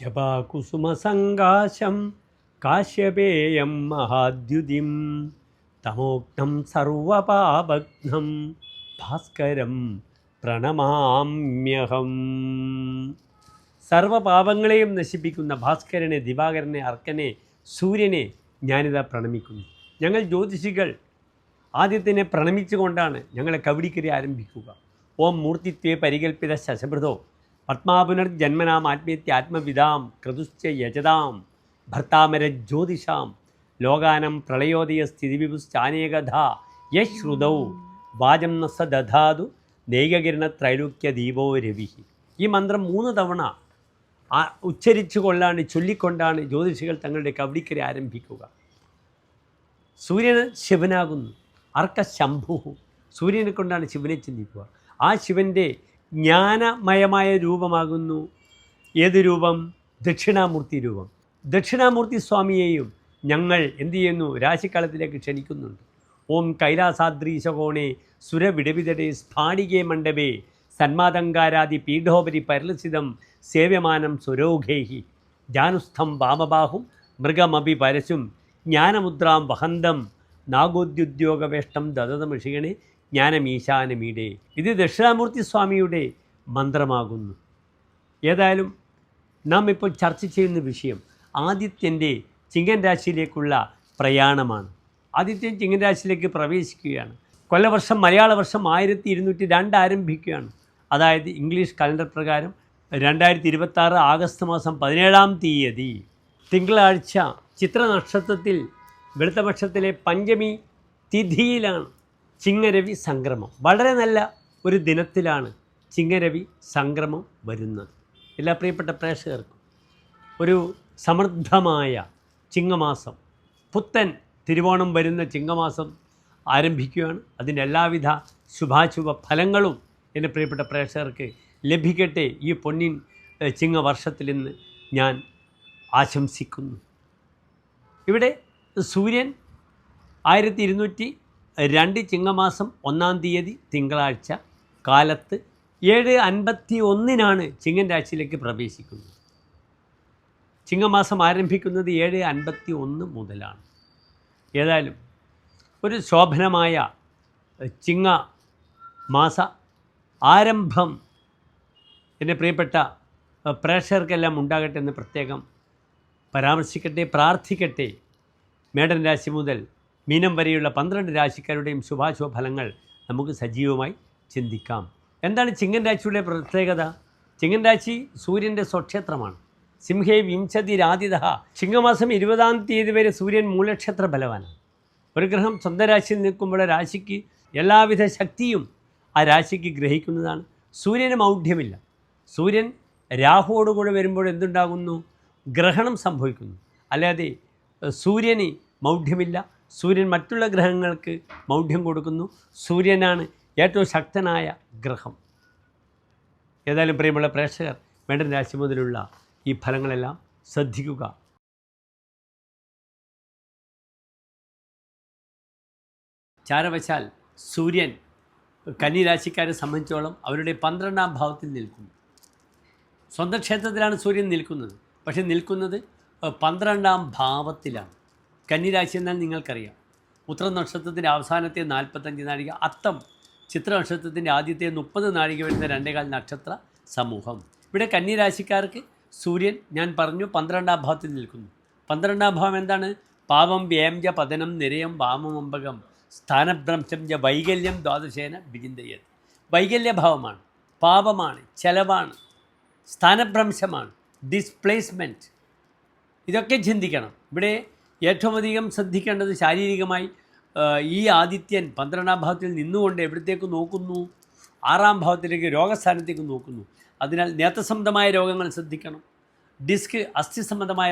ജപാകുസുമസങ്കാശം കാശ്യപേയം മഹാദ്യുതിം തമോഗ്നം സർവപാപഘ്നം ഭാസ്കരം പ്രണമാമ്യഹം. സർവപാപങ്ങളെയും നശിപ്പിക്കുന്ന ഭാസ്കരനെ, ദിവാകരനെ, അർക്കനെ, സൂര്യനെ ഞാനിതാ പ്രണമിക്കുന്നു. ഞങ്ങൾ ജ്യോതിഷികൾ ആദ്യത്തിനെ പ്രണമിച്ചുകൊണ്ടാണ് ഞങ്ങളെ കവടിക്കരി ആരംഭിക്കുക. ഓം മൂർത്തിത്വേ പരികൽപ്പിത ശശഭൃതോ പത്മാപുനർജന്മനാം ആത്മീയത്യാത്മവിദാം ക്രതുശ്ച യജതാം ഭർത്താമര ജ്യോതിഷാം ലോകാനം പ്രളയോദയ സ്ഥിതിവിപുശ്ചാനേകഥ യശ്രുതൗ വാചം ന സ ദധാതു നൈകകിരണ ത്രൈലോക്യ ദീപോ രവി. ഈ മന്ത്രം 3 തവണ ഉച്ചരിച്ചു കൊണ്ടാണ്, ചൊല്ലിക്കൊണ്ടാണ് ജ്യോതിഷികൾ തങ്ങളുടെ കവടിക്കര ആരംഭിക്കുക. സൂര്യന് ശിവനാകുന്നു. അർക്ക ശംഭു, സൂര്യനെ കൊണ്ടാണ് ശിവനെ ചിന്തിക്കുക. ആ ശിവൻ്റെ ജ്ഞാനമയമായ രൂപമാകുന്നു ഏത് രൂപം? ദക്ഷിണാമൂർത്തി രൂപം. ദക്ഷിണാമൂർത്തി സ്വാമിയെയും ഞങ്ങൾ എന്തു ചെയ്യുന്നു? രാശിക്കാലത്തിലേക്ക് ക്ഷണിക്കുന്നുണ്ട്. ഓം കൈലാസാദ്രീശകോണേ സുരവിടവിതടേ സ്ഫാടികേ മണ്ഡപേ സന്മാതങ്കാരാദി പീഠോപരി പരിലസിതം സേവ്യമാനം സുരോഘേഹി ജാനുസ്ഥം വാമബാഹും മൃഗമഭി പരശും ജ്ഞാനമുദ്രാം വഹന്തം നാഗോദ്യുദ്യോഗവേഷ്ടം ദദതമിഷികണേ ജ്ഞാനമീശാനമീടേ. ഇത് ദക്ഷിണാമൂർത്തി സ്വാമിയുടെ മന്ത്രമാകുന്നു. ഏതായാലും നാം ഇപ്പോൾ ചർച്ച ചെയ്യുന്ന വിഷയം ആദിത്യൻ്റെ ചിങ്ങൻ രാശിയിലേക്കുള്ള പ്രയാണമാണ്. ആദിത്യൻ ചിങ്ങൻ രാശിയിലേക്ക് പ്രവേശിക്കുകയാണ്. കൊല്ലവർഷം മലയാള വർഷം 1202 ആരംഭിക്കുകയാണ്. അതായത് ഇംഗ്ലീഷ് കലണ്ടർ പ്രകാരം 2026 ആഗസ്റ്റ് മാസം 17-ാം തീയതി തിങ്കളാഴ്ച ചിത്ര നക്ഷത്രത്തിൽ വെളുത്തപക്ഷത്തിലെ പഞ്ചമി തിഥിയിലാണ് ചിങ്ങരവി സംക്രമം. വളരെ നല്ല ഒരു ദിനത്തിലാണ് ചിങ്ങരവി സംക്രമം വരുന്നത്. എല്ലാ പ്രിയപ്പെട്ട പ്രേക്ഷകർക്കും ഒരു സമൃദ്ധമായ ചിങ്ങമാസം, പുത്തൻ തിരുവോണം വരുന്ന ചിങ്ങമാസം ആരംഭിക്കുകയാണ്. അതിൻ്റെ എല്ലാവിധ ശുഭാശുഭ ഫലങ്ങളും എൻ്റെ പ്രിയപ്പെട്ട പ്രേക്ഷകർക്ക് ലഭിക്കട്ടെ ഈ പൊന്നിൻ ചിങ്ങവർഷത്തിൽ നിന്ന് ഞാൻ ആശംസിക്കുന്നു. ഇവിടെ സൂര്യൻ 1202 ചിങ്ങമാസം 1-ാം തീയതി തിങ്കളാഴ്ച കാലത്ത് 7:51 ചിങ്ങൻ രാശിയിലേക്ക് പ്രവേശിക്കുന്നത്. ചിങ്ങമാസം ആരംഭിക്കുന്നത് 7:51 മുതലാണ്. ഏതായാലും ഒരു ശോഭനമായ ചിങ്ങമാസ ആരംഭം എൻ്റെ പ്രിയപ്പെട്ട പ്രേക്ഷകർക്കെല്ലാം ഉണ്ടാകട്ടെ എന്ന് പ്രത്യേകം പരാമർശിക്കട്ടെ, പ്രാർത്ഥിക്കട്ടെ. മേടൻ രാശി മുതൽ മീനം വരെയുള്ള 12 രാശിക്കാരുടെയും ശുഭാശുഭ ഫലങ്ങൾ നമുക്ക് സജീവമായി ചിന്തിക്കാം. എന്താണ് ചിങ്ങൻ രാശിയുടെ പ്രത്യേകത? ചിങ്ങൻ രാശി സൂര്യൻ്റെ സ്വക്ഷേത്രമാണ്. സിംഹേ വിംശതി രാതിത. ചിങ്ങമാസം 20-ാം തീയതി വരെ സൂര്യൻ മൂലക്ഷേത്ര ബലവാനാണ്. ഒരു ഗ്രഹം സ്വന്തം രാശിയിൽ നിൽക്കുമ്പോൾ രാശിക്ക് എല്ലാവിധ ശക്തിയും ആ രാശിക്ക് ഗ്രഹിക്കുന്നതാണ്. സൂര്യന് മൗഢ്യമില്ല. സൂര്യൻ രാഹുവോടുകൂടെ വരുമ്പോൾ എന്തുണ്ടാകുന്നു? ഗ്രഹണം സംഭവിക്കുന്നു. അല്ലാതെ സൂര്യന് മൗഢ്യമില്ല. സൂര്യൻ മറ്റുള്ള ഗ്രഹങ്ങൾക്ക് മൗഢ്യം കൊടുക്കുന്നു. സൂര്യനാണ് ഏറ്റവും ശക്തനായ ഗ്രഹം. ഏതായാലും പ്രിയമുള്ള പ്രേക്ഷകർ, മേടൻ രാശി മുതലുള്ള ഈ ഫലങ്ങളെല്ലാം ശ്രദ്ധിക്കുക. ചാരവശാൽ സൂര്യൻ കന്നി രാശിക്കാരെ സംബന്ധിച്ചോളം അവരുടെ 12-ാം ഭാവത്തിൽ നിൽക്കുന്നു. സ്വന്തം ക്ഷേത്രത്തിലാണ് സൂര്യൻ നിൽക്കുന്നത്. പക്ഷേ നിൽക്കുന്നത് 12-ാം ഭാവത്തിലാണ്. കന്നിരാശി എന്നാൽ നിങ്ങൾക്കറിയാം. ഉത്തര നക്ഷത്രത്തിൻ്റെ അവസാനത്തെ 45 നാഴിക, അത്തം ചിത്ര നക്ഷത്രത്തിൻ്റെ ആദ്യത്തെ 30 നാഴിക വരുന്ന 2.25 നക്ഷത്ര സമൂഹം. ഇവിടെ കന്നിരാശിക്കാർക്ക് സൂര്യൻ ഞാൻ പറഞ്ഞു 12-ാം ഭാവത്തിൽ നിൽക്കുന്നു. 12-ാം ഭാവം എന്താണ്? പാപം വ്യേംജ പതനം നിരയം വാമമമ്പകം സ്ഥാനഭ്രംശം ജ വൈകല്യം ദ്വാദശേന വിചിന്തയത്. വൈകല്യഭാവമാണ്, പാപമാണ്, ചെലവാണ്, സ്ഥാനഭ്രംശമാണ്, ഡിസ്പ്ലേസ്മെൻറ്റ്. ഇതൊക്കെ ചിന്തിക്കണം. ഇവിടെ ഏറ്റവും അധികം ശ്രദ്ധിക്കേണ്ടത് ശാരീരികമായി ഈ ആദിത്യൻ 12-ാം ഭാവത്തിൽ നിന്നുകൊണ്ട് എവിടത്തേക്ക് നോക്കുന്നു? 6-ാം ഭാവത്തിലേക്ക്, രോഗസ്ഥാനത്തേക്ക് നോക്കുന്നു. അതിനാൽ നേത്രസംബന്ധമായ രോഗങ്ങൾ ശ്രദ്ധിക്കണം. ഡിസ്ക്, അസ്ഥി സംബന്ധമായ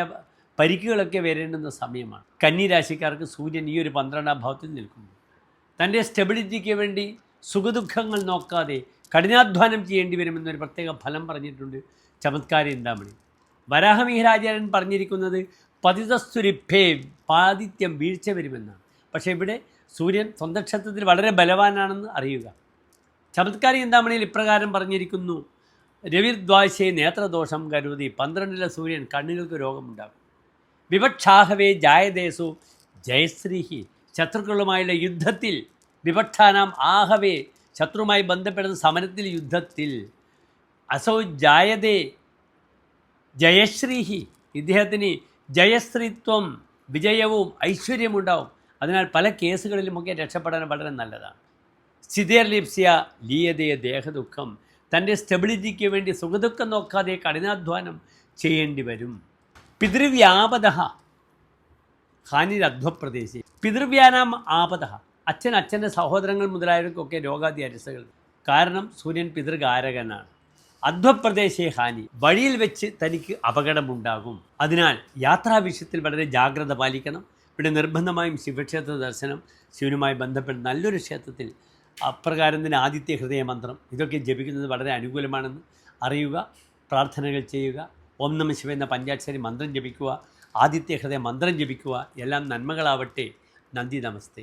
പരിക്കുകളൊക്കെ വരേണ്ടുന്ന സമയമാണ്. കന്നി രാശിക്കാർക്ക് സൂര്യൻ ഈ ഒരു 12-ാം ഭാവത്തിൽ നിൽക്കുന്നു. തൻ്റെ സ്റ്റെബിലിറ്റിക്ക് വേണ്ടി സുഖദുഃഖങ്ങൾ നോക്കാതെ കഠിനാധ്വാനം ചെയ്യേണ്ടി വരുമെന്നൊരു പ്രത്യേക ഫലം പറഞ്ഞിട്ടുണ്ട് ചമത്കാര ചിന്താമണി. വരാഹമിഹിരാചാര്യൻ പറഞ്ഞിരിക്കുന്നത് പതിതസ്തുരിഭേ, പാതിത്യം, വീഴ്ച വരുമെന്നാണ്. പക്ഷേ ഇവിടെ സൂര്യൻ സ്വന്തം ക്ഷേത്രത്തിൽ വളരെ ബലവാനാണെന്ന് അറിയുക. ചമത്കാര ചിന്താമണിയിൽ ഇപ്രകാരം പറഞ്ഞിരിക്കുന്നു: രവിർദ്വാശേ നേത്രദോഷം കരുതി 12 സൂര്യൻ കണ്ണുകൾക്ക് രോഗമുണ്ടാകും. വിവക്ഷാഹവേ ജായദേശു ജയശ്രീഹി ശത്രുക്കളുമായുള്ള യുദ്ധത്തിൽ വിവക്ഷാനാം ആഹവേ ശത്രുവുമായി ബന്ധപ്പെടുന്ന സമരത്തിൽ യുദ്ധത്തിൽ അസൗ ജായതേ ജയശ്രീഹി ഇദ്ദേഹത്തിന് ജയശ്രീത്വം വിജയവും ഐശ്വര്യമുണ്ടാവും. അതിനാൽ പല കേസുകളിലുമൊക്കെ രക്ഷപ്പെടാൻ വളരെ നല്ലതാണ്. സ്ഥിതിർലിപ്സ്യ ലീയതയെ ദേഹദുഃഖം തൻ്റെ സ്റ്റെബിലിറ്റിക്ക് വേണ്ടി സുഖദുഃഖം നോക്കാതെ കഠിനാധ്വാനം ചെയ്യേണ്ടി വരും. പിതൃവ്യാപദ ഹാനിരധ്വപ്രദേശി പിതൃവ്യാനാം ആപദ അച്ഛൻ്റെ സഹോദരങ്ങൾ മുതലായവർക്കൊക്കെ രോഗാദി അരിസകൾ. കാരണം സൂര്യൻ പിതൃകാരകനാണ്. അധ്വപ്രദേശേ ഹാനി വഴിയിൽ വെച്ച് തനിക്ക് അപകടമുണ്ടാകും. അതിനാൽ യാത്രാവിഷയത്തിൽ വളരെ ജാഗ്രത പാലിക്കണം. ഇവിടെ നിർബന്ധമായും ശിവക്ഷേത്ര ദർശനം, ശിവനുമായി ബന്ധപ്പെട്ട നല്ലൊരു ക്ഷേത്രത്തിൽ അപ്രകാരം തന്നെ ആദിത്യ ഹൃദയ മന്ത്രം ഇതൊക്കെ ജപിക്കുന്നത് വളരെ അനുകൂലമാണെന്ന് അറിയുക. പ്രാർത്ഥനകൾ ചെയ്യുക. ഓം നമഃ ശിവ എന്ന പഞ്ചാക്ഷരി മന്ത്രം ജപിക്കുക. ആദിത്യ ഹൃദയ മന്ത്രം ജപിക്കുക. എല്ലാം നന്മകളാവട്ടെ. നന്ദി, നമസ്തേ.